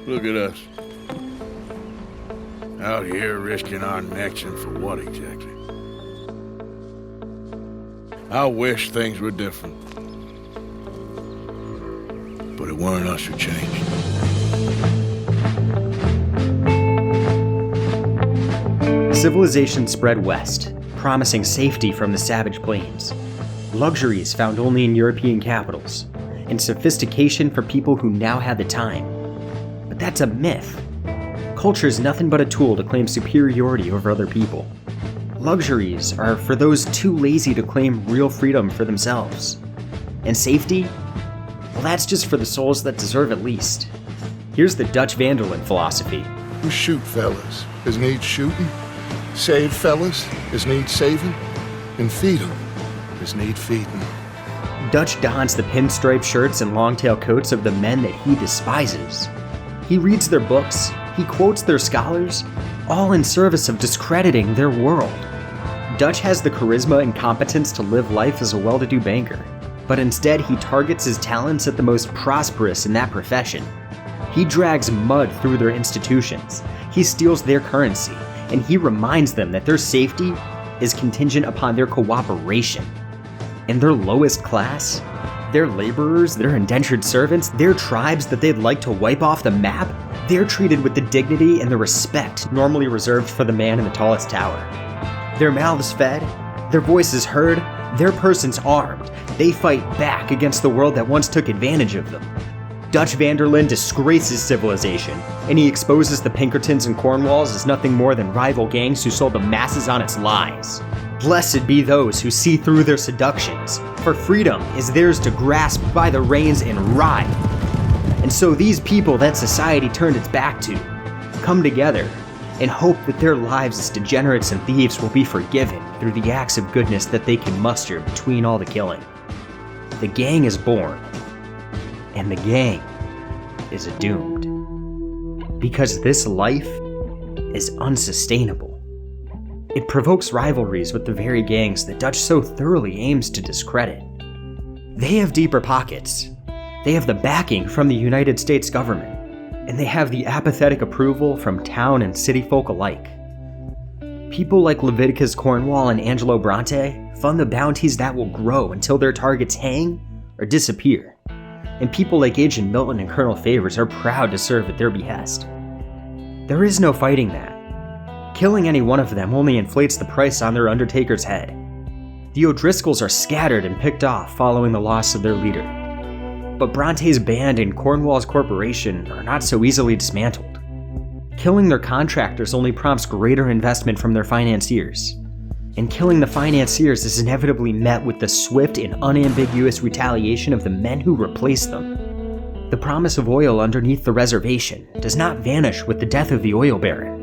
Look at us. Out here risking our necks, and for what exactly? I wish things were different. But it weren't us who changed. Civilization spread west, promising safety from the savage plains, luxuries found only in European capitals, and sophistication for people who now had the time. But that's a myth. Culture is nothing but a tool to claim superiority over other people. Luxuries are for those too lazy to claim real freedom for themselves. And safety? Well, that's just for the souls that deserve it least. Here's the Dutch Vanderlyn philosophy. We shoot fellas as need shooting, save fellas as need saving, and feed 'em as need feeding. Dutch dons the pinstripe shirts and long-tail coats of the men that he despises. He reads their books, he quotes their scholars, all in service of discrediting their world. Dutch has the charisma and competence to live life as a well-to-do banker, but instead he targets his talents at the most prosperous in that profession. He drags mud through their institutions, he steals their currency, and he reminds them that their safety is contingent upon their cooperation. And their lowest class, their laborers, their indentured servants, their tribes that they'd like to wipe off the map, they're treated with the dignity and the respect normally reserved for the man in the tallest tower. Their mouths fed, their voices heard, their persons armed. They fight back against the world that once took advantage of them. Dutch Vanderlyn disgraces civilization, and he exposes the Pinkertons and Cornwalls as nothing more than rival gangs who sold the masses on its lies. Blessed be those who see through their seductions, for freedom is theirs to grasp by the reins and ride. And so these people that society turned its back to come together and hope that their lives as degenerates and thieves will be forgiven through the acts of goodness that they can muster between all the killing. The gang is born, and the gang is doomed. Because this life is unsustainable. It provokes rivalries with the very gangs that Dutch so thoroughly aims to discredit. They have deeper pockets. They have the backing from the United States government, and they have the apathetic approval from town and city folk alike. People like Leviticus Cornwall and Angelo Bronte fund the bounties that will grow until their targets hang or disappear. And people like Agent Milton and Colonel Favors are proud to serve at their behest. There is no fighting that. Killing any one of them only inflates the price on their Undertaker's head. The O'Driscolls are scattered and picked off following the loss of their leader. But Bronte's band and Cornwall's corporation are not so easily dismantled. Killing their contractors only prompts greater investment from their financiers. And killing the financiers is inevitably met with the swift and unambiguous retaliation of the men who replace them. The promise of oil underneath the reservation does not vanish with the death of the oil baron.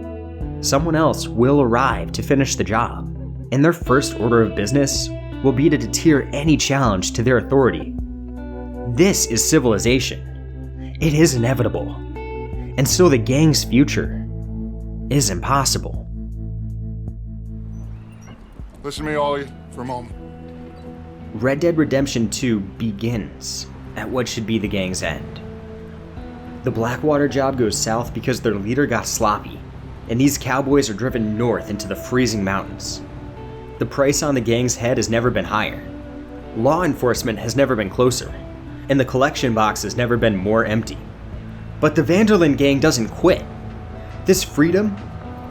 Someone else will arrive to finish the job, and their first order of business will be to deter any challenge to their authority. This is civilization. It is inevitable. And so the gang's future is impossible. Listen to me, all of you, for a moment. Red Dead Redemption 2 begins at what should be the gang's end. The Blackwater job goes south because their leader got sloppy, and these cowboys are driven north into the freezing mountains. The price on the gang's head has never been higher. Law enforcement has never been closer, and the collection box has never been more empty. But the Vanderlyn gang doesn't quit. This freedom,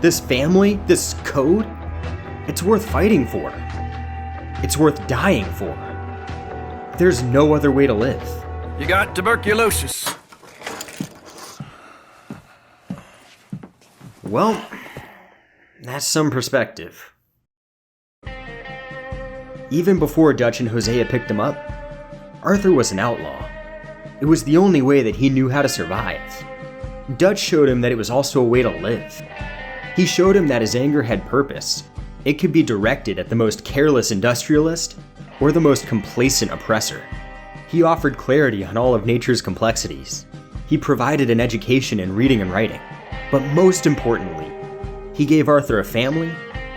this family, this code, it's worth fighting for. It's worth dying for. There's no other way to live. You got tuberculosis. Well, that's some perspective. Even before Dutch and Hosea picked him up, Arthur was an outlaw. It was the only way that he knew how to survive. Dutch showed him that it was also a way to live. He showed him that his anger had purpose. It could be directed at the most careless industrialist or the most complacent oppressor. He offered clarity on all of nature's complexities. He provided an education in reading and writing. But most importantly, he gave Arthur a family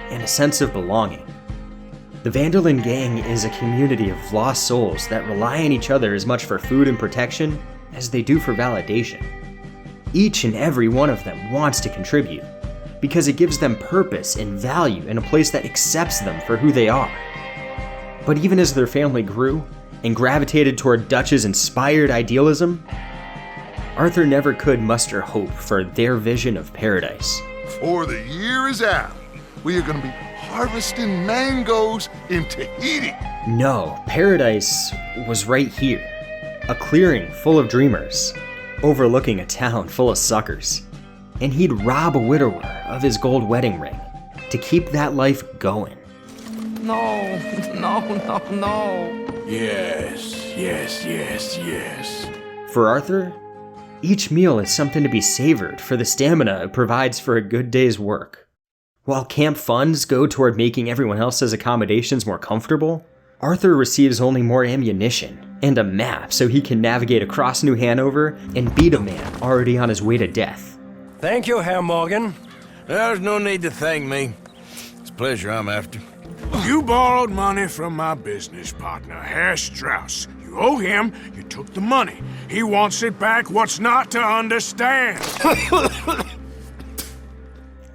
and a sense of belonging. The Vanderlyn gang is a community of lost souls that rely on each other as much for food and protection as they do for validation. Each and every one of them wants to contribute, because it gives them purpose and value in a place that accepts them for who they are. But even as their family grew and gravitated toward Dutch's inspired idealism, Arthur never could muster hope for their vision of paradise. Before the year is out, we are going to be harvesting mangoes in Tahiti. No, paradise was right here. A clearing full of dreamers, overlooking a town full of suckers. And he'd rob a widower of his gold wedding ring to keep that life going. No, no. Yes. For Arthur, each meal is something to be savored for the stamina it provides for a good day's work. While camp funds go toward making everyone else's accommodations more comfortable, Arthur receives only more ammunition and a map so he can navigate across New Hanover and beat a man already on his way to death. Thank you, Herr Morgan. There's no need to thank me. It's pleasure I'm after. You borrowed money from my business partner, Herr Strauss. You owe him, you took the money. He wants it back, what's not to understand?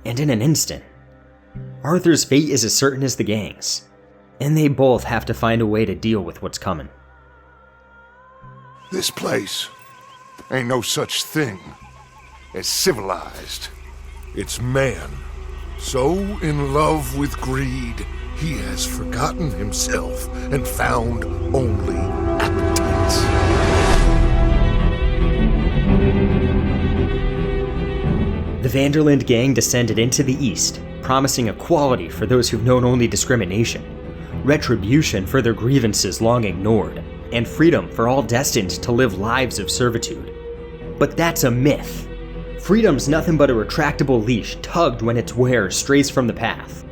And in an instant, Arthur's fate is as certain as the gang's, and they both have to find a way to deal with what's coming. This place ain't no such thing as civilized. It's man, so in love with greed, he has forgotten himself and found only appetites. The Vanderland gang descended into the East, promising equality for those who've known only discrimination, retribution for their grievances long ignored, and freedom for all destined to live lives of servitude. But that's a myth. Freedom's nothing but a retractable leash tugged when its wearer strays from the path.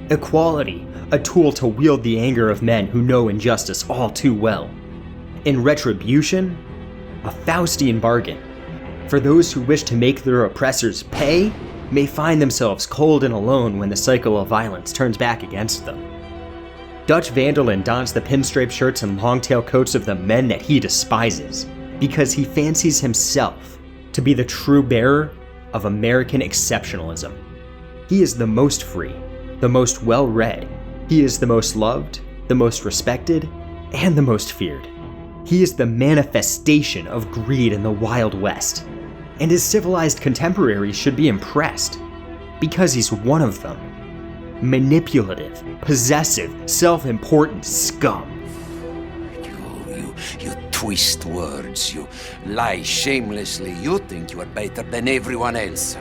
Equality, a tool to wield the anger of men who know injustice all too well. And retribution, a Faustian bargain. For those who wish to make their oppressors pay, may find themselves cold and alone when the cycle of violence turns back against them. Dutch Vanderland dons the pinstripe shirts and long-tail coats of the men that he despises, because he fancies himself to be the true bearer of American exceptionalism. He is the most free, the most well-read. He is the most loved, the most respected, and the most feared. He is the manifestation of greed in the Wild West, and his civilized contemporaries should be impressed, because he's one of them. Manipulative, possessive, self-important scum. You twist words, you lie shamelessly, you think you are better than everyone else.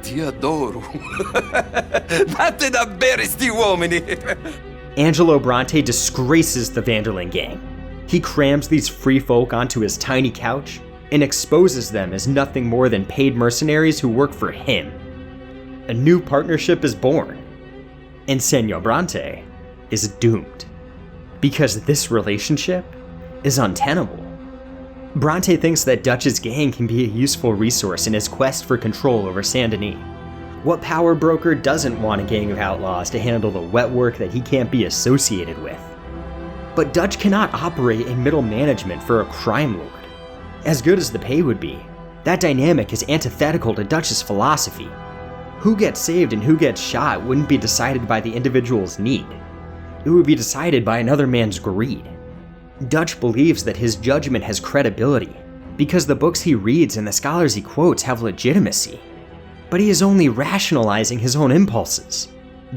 Ti adoro. Batte davvero sti uomini. Angelo Bronte disgraces the Vanderland gang. He crams these free folk onto his tiny couch and exposes them as nothing more than paid mercenaries who work for him. A new partnership is born, and Senor Bronte is doomed, because this relationship is untenable. Bronte thinks that Dutch's gang can be a useful resource in his quest for control over Saint Denis. What power broker doesn't want a gang of outlaws to handle the wet work that he can't be associated with? But Dutch cannot operate in middle management for a crime lord. As good as the pay would be, that dynamic is antithetical to Dutch's philosophy. Who gets saved and who gets shot wouldn't be decided by the individual's need. It would be decided by another man's greed. Dutch believes that his judgment has credibility because the books he reads and the scholars he quotes have legitimacy. But he is only rationalizing his own impulses.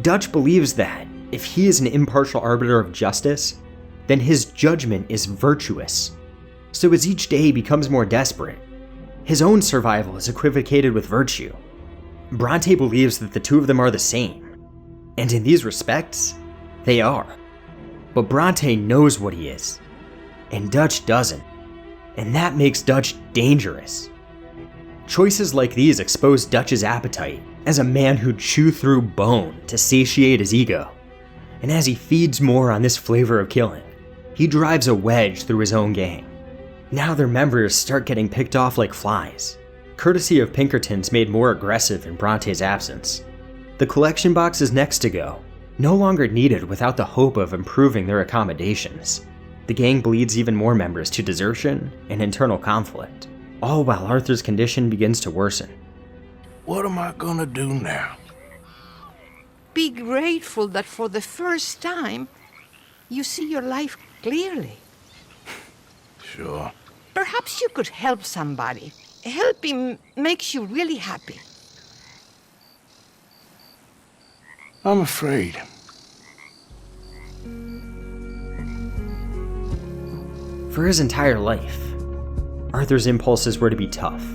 Dutch believes that if he is an impartial arbiter of justice, then his judgment is virtuous. So as each day becomes more desperate, his own survival is equivocated with virtue. Bronte believes that the two of them are the same, and in these respects, they are. But Bronte knows what he is, and Dutch doesn't, and that makes Dutch dangerous. Choices like these expose Dutch's appetite as a man who'd chew through bone to satiate his ego, and as he feeds more on this flavor of killing, he drives a wedge through his own gang. Now their members start getting picked off like flies, courtesy of Pinkertons made more aggressive in Bronte's absence. The collection box is next to go, no longer needed without the hope of improving their accommodations. The gang bleeds even more members to desertion and internal conflict, all while Arthur's condition begins to worsen. What am I gonna do now? Be grateful that for the first time, you see your life clearly. Sure. Perhaps you could help somebody. Helping makes you really happy. I'm afraid. For his entire life, Arthur's impulses were to be tough.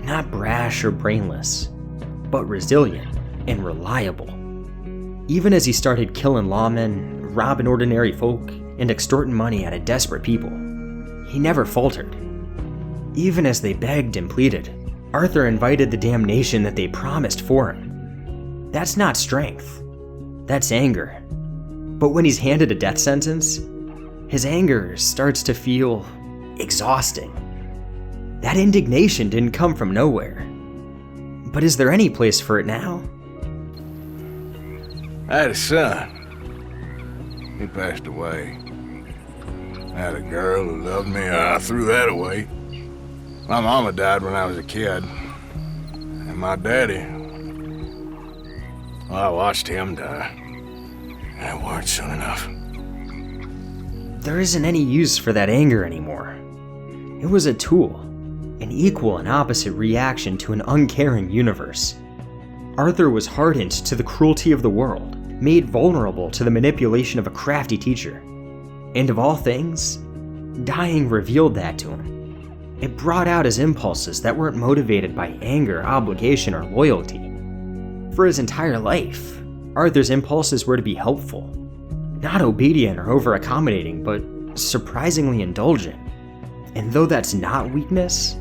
Not brash or brainless, but resilient and reliable. Even as he started killing lawmen, robbing ordinary folk, and extorting money out of desperate people, he never faltered. Even as they begged and pleaded, Arthur invited the damnation that they promised for him. That's not strength. That's anger. But when he's handed a death sentence, his anger starts to feel exhausting. That indignation didn't come from nowhere. But is there any place for it now? I had a son. He passed away. I had a girl who loved me. I threw that away. My mama died when I was a kid. And my daddy, well, I watched him die. And it weren't soon enough. There isn't any use for that anger anymore. It was a tool, an equal and opposite reaction to an uncaring universe. Arthur was hardened to the cruelty of the world, made vulnerable to the manipulation of a crafty teacher. And of all things, dying revealed that to him. It brought out his impulses that weren't motivated by anger, obligation, or loyalty. For his entire life, Arthur's impulses were to be helpful. Not obedient or over-accommodating, but surprisingly indulgent. And though that's not weakness,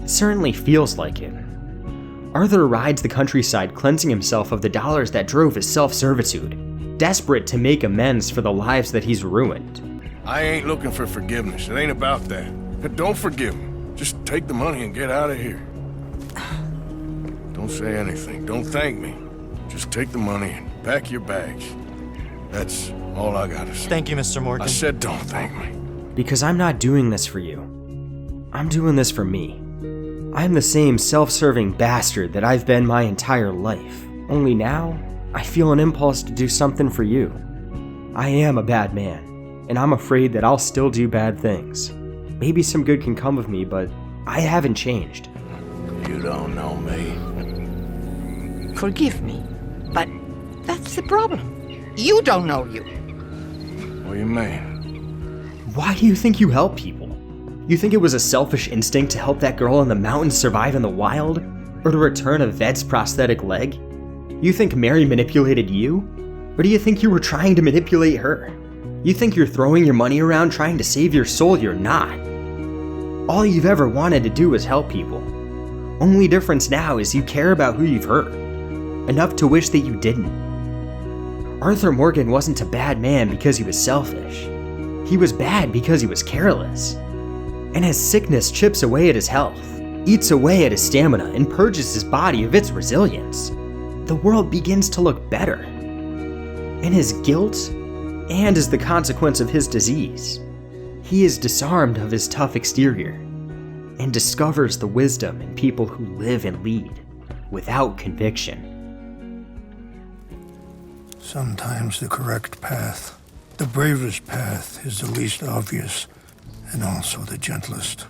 it certainly feels like it. Arthur rides the countryside cleansing himself of the dollars that drove his self-servitude, desperate to make amends for the lives that he's ruined. I ain't looking for forgiveness. It ain't about that. But don't forgive him. Just take the money and get out of here. Don't say anything. Don't thank me. Just take the money and pack your bags. That's all I gotta say. Thank you, Mr. Morgan. I said don't thank me. Because I'm not doing this for you. I'm doing this for me. I'm the same self-serving bastard that I've been my entire life. Only now, I feel an impulse to do something for you. I am a bad man, and I'm afraid that I'll still do bad things. Maybe some good can come of me, but I haven't changed. You don't know me. Forgive me, but that's the problem. You don't know you. What do you mean? Why do you think you help people? You think it was a selfish instinct to help that girl in the mountains survive in the wild? Or to return a vet's prosthetic leg? You think Mary manipulated you? Or do you think you were trying to manipulate her? You think you're throwing your money around trying to save your soul? You're not. All you've ever wanted to do is help people. Only difference now is you care about who you've hurt. Enough to wish that you didn't. Arthur Morgan wasn't a bad man because he was selfish. He was bad because he was careless. And as sickness chips away at his health, eats away at his stamina, and purges his body of its resilience, the world begins to look better. In his guilt, and as the consequence of his disease, he is disarmed of his tough exterior, and discovers the wisdom in people who live and lead without conviction. Sometimes the correct path, the bravest path, is the least obvious, and also the gentlest.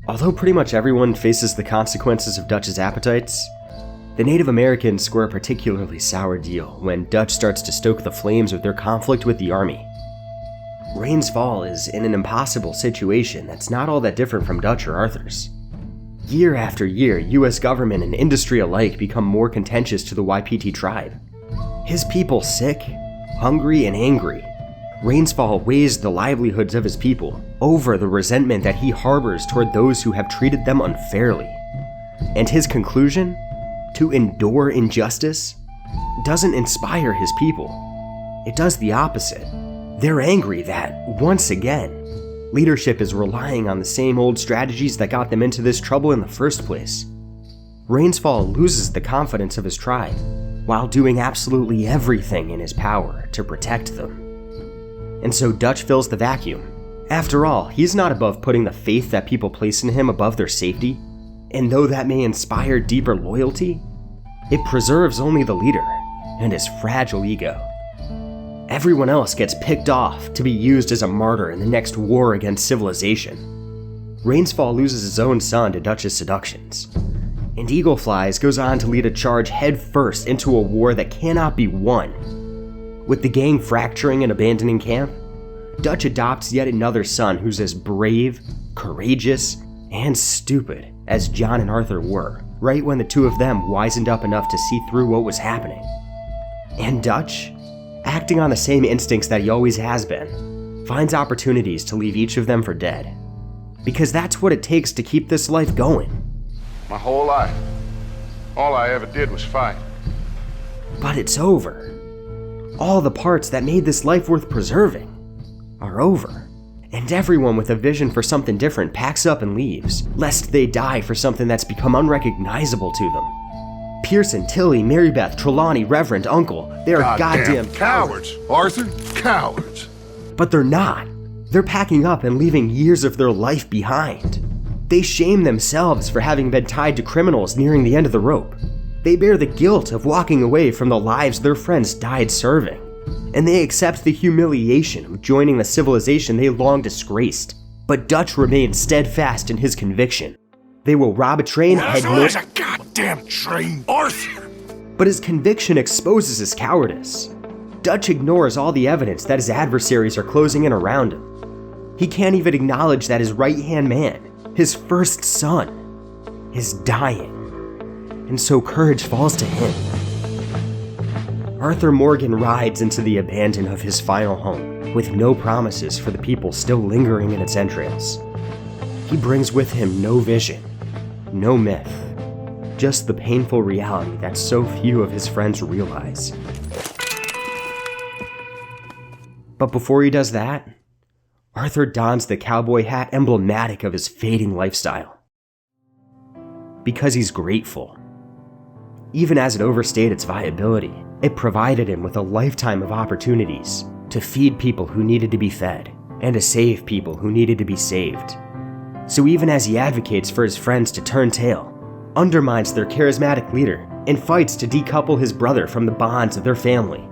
Although pretty much everyone faces the consequences of Dutch's appetites, the Native Americans score a particularly sour deal when Dutch starts to stoke the flames of their conflict with the army. Rains Fall is in an impossible situation that's not all that different from Dutch or Arthur's. Year after year, US government and industry alike become more contentious to the YPT tribe. His people sick, hungry, and angry. Rainsfall weighs the livelihoods of his people over the resentment that he harbors toward those who have treated them unfairly. And his conclusion, to endure injustice, doesn't inspire his people. It does the opposite. They're angry that, once again, leadership is relying on the same old strategies that got them into this trouble in the first place. Rainsfall loses the confidence of his tribe, while doing absolutely everything in his power to protect them. And so Dutch fills the vacuum After all, he's not above putting the faith that people place in him above their safety, and though that may inspire deeper loyalty, it preserves only the leader and his fragile ego. Everyone else gets picked off to be used as a martyr in the next war against civilization. Rainsfall loses his own son to Dutch's seductions, and Eagleflies goes on to lead a charge headfirst into a war that cannot be won. With the gang fracturing and abandoning camp, Dutch adopts yet another son who's as brave, courageous, and stupid as John and Arthur were, right when the two of them wisened up enough to see through what was happening. And Dutch, acting on the same instincts that he always has been, finds opportunities to leave each of them for dead. Because that's what it takes to keep this life going. My whole life, all I ever did was fight. But it's over. All the parts that made this life worth preserving are over. And everyone with a vision for something different packs up and leaves, lest they die for something that's become unrecognizable to them. Pearson, Tilly, Marybeth, Trelawney, Reverend, Uncle, they are goddamn cowards. Arthur, cowards. But they're not. They're packing up and leaving years of their life behind. They shame themselves for having been tied to criminals nearing the end of the rope. They bear the guilt of walking away from the lives their friends died serving. And they accept the humiliation of joining the civilization they long disgraced. But Dutch remains steadfast in his conviction. They will rob a train head There's a goddamn train, Arthur! But his conviction exposes his cowardice. Dutch ignores all the evidence that his adversaries are closing in around him. He can't even acknowledge that his right-hand man, his first son, is dying. And so courage falls to him. Arthur Morgan rides into the abandon of his final home, with no promises for the people still lingering in its entrails. He brings with him no vision, no myth, just the painful reality that so few of his friends realize. But before he does that, Arthur dons the cowboy hat emblematic of his fading lifestyle. Because he's grateful. Even as it overstayed its viability, it provided him with a lifetime of opportunities to feed people who needed to be fed and to save people who needed to be saved. So even as he advocates for his friends to turn tail, undermines their charismatic leader, and fights to decouple his brother from the bonds of their family,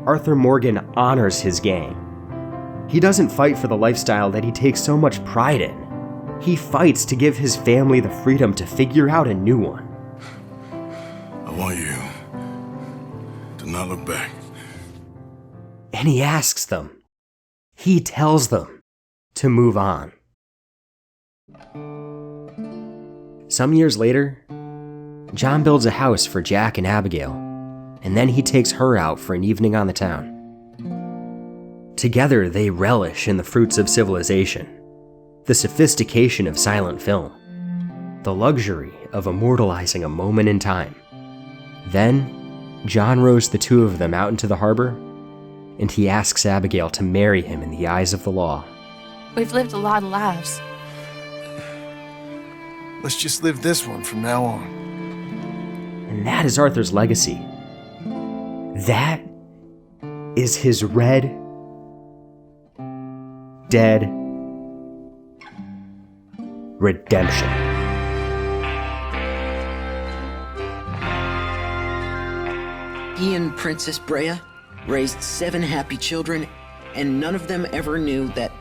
Arthur Morgan honors his gang. He doesn't fight for the lifestyle that he takes so much pride in. He fights to give his family the freedom to figure out a new one. I want you to not look back. And he asks them, he tells them to move on. Some years later, John builds a house for Jack and Abigail, and then he takes her out for an evening on the town. Together, they relish in the fruits of civilization, the sophistication of silent film, the luxury of immortalizing a moment in time. Then, John rows the two of them out into the harbor, and he asks Abigail to marry him in the eyes of the law. We've lived a lot of lives. Let's just live this one from now on. And that is Arthur's legacy. That is his Red Dead Redemption. He and Princess Brea raised 7 happy children, and none of them ever knew that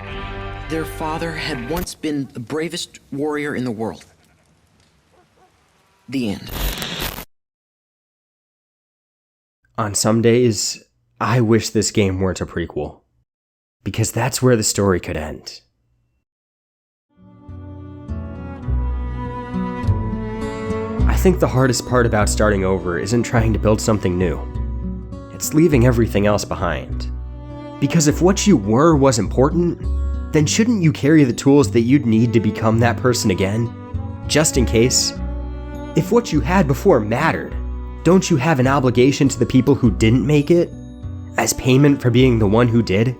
their father had once been the bravest warrior in the world. The end. On some days, I wish this game weren't a prequel, because that's where the story could end. I think the hardest part about starting over isn't trying to build something new. It's leaving everything else behind. Because if what you were was important, then shouldn't you carry the tools that you'd need to become that person again, just in case? If what you had before mattered, don't you have an obligation to the people who didn't make it, as payment for being the one who did?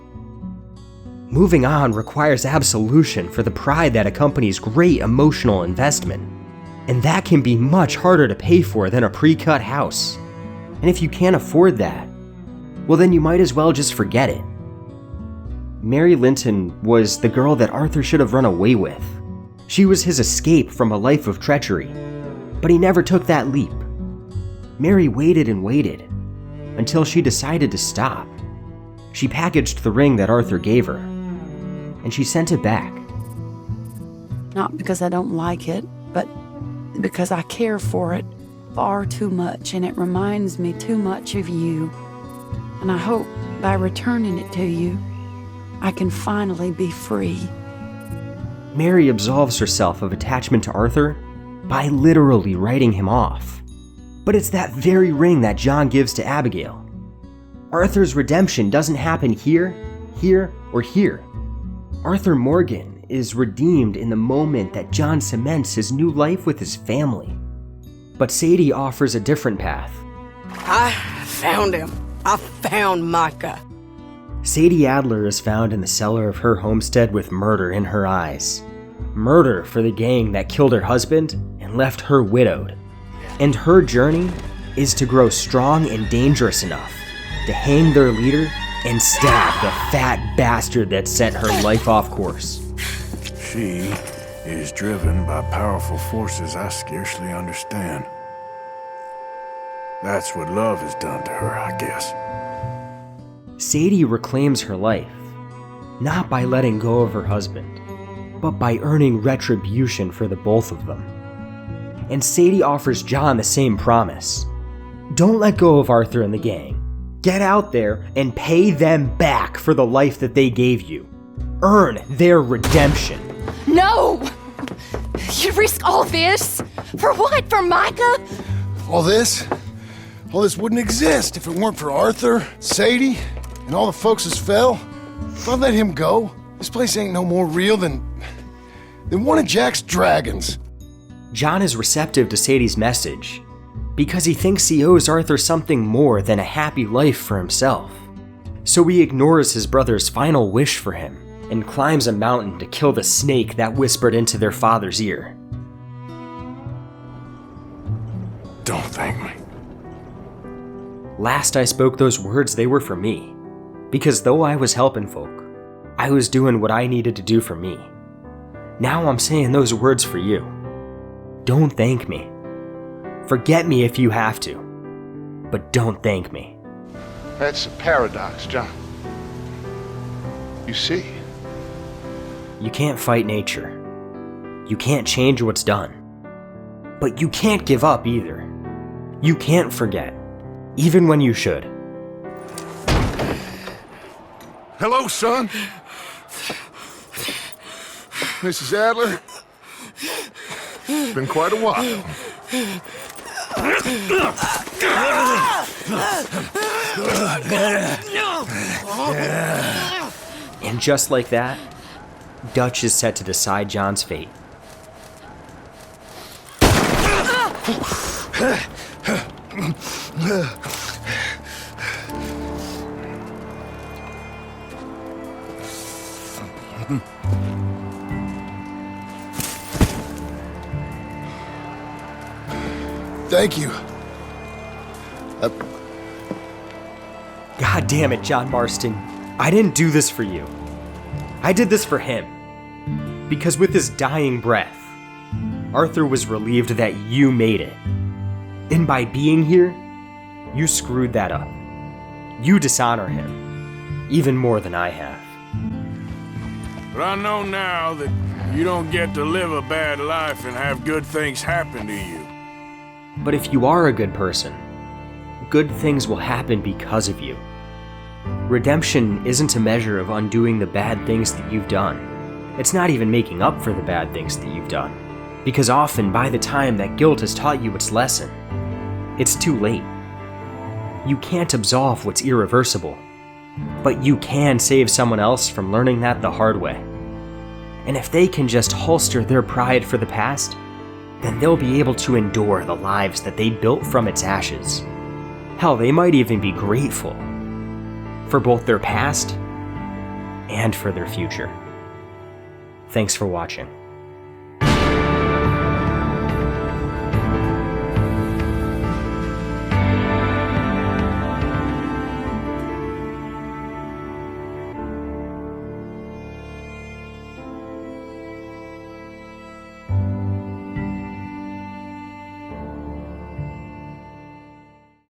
Moving on requires absolution for the pride that accompanies great emotional investment, and that can be much harder to pay for than a pre-cut house. And if you can't afford that, well then you might as well just forget it. Mary Linton was the girl that Arthur should have run away with. She was his escape from a life of treachery, but he never took that leap. Mary waited and waited until she decided to stop. She packaged the ring that Arthur gave her, and she sent it back. Not because I don't like it, but because I care for it far too much, and it reminds me too much of you. And I hope by returning it to you, I can finally be free. Mary absolves herself of attachment to Arthur by literally writing him off. But it's that very ring that John gives to Abigail. Arthur's redemption doesn't happen here, or here. Arthur Morgan is redeemed in the moment that John cements his new life with his family. But Sadie offers a different path. I found him. I found Micah. Sadie Adler is found in the cellar of her homestead with murder in her eyes. Murder for the gang that killed her husband and left her widowed. And her journey is to grow strong and dangerous enough to hang their leader and stab the fat bastard that set her life off course. She is driven by powerful forces I scarcely understand. That's what love has done to her, I guess. Sadie reclaims her life, not by letting go of her husband, but by earning retribution for the both of them. And Sadie offers John the same promise. Don't let go of Arthur and the gang. Get out there and pay them back for the life that they gave you. Earn their redemption. No! You risk all this? For what? For Micah? All this wouldn't exist if it weren't for Arthur, Sadie, and all the folks as fell. If I let him go, this place ain't no more real than one of Jack's dragons. John is receptive to Sadie's message because he thinks he owes Arthur something more than a happy life for himself. So he ignores his brother's final wish for him and climbs a mountain to kill the snake that whispered into their father's ear. Don't thank me. Last I spoke those words, they were for me. Because though I was helping folk, I was doing what I needed to do for me. Now I'm saying those words for you. Don't thank me. Forget me if you have to, but don't thank me. That's a paradox, John. You see. You can't fight nature. You can't change what's done. But you can't give up either. You can't forget, even when you should. Hello, son. Mrs. Adler. It's been quite a while. And just like that, Dutch is set to decide John's fate. Thank you. God damn it, John Marston. I didn't do this for you. I did this for him. Because with his dying breath, Arthur was relieved that you made it. And by being here, you screwed that up. You dishonor him, even more than I have. But I know now that you don't get to live a bad life and have good things happen to you. But if you are a good person, good things will happen because of you. Redemption isn't a measure of undoing the bad things that you've done. It's not even making up for the bad things that you've done. Because often, by the time that guilt has taught you its lesson, it's too late. You can't absolve what's irreversible, but you can save someone else from learning that the hard way. And if they can just holster their pride for the past, then they'll be able to endure the lives that they built from its ashes. Hell, they might even be grateful for both their past and for their future. Thanks for watching.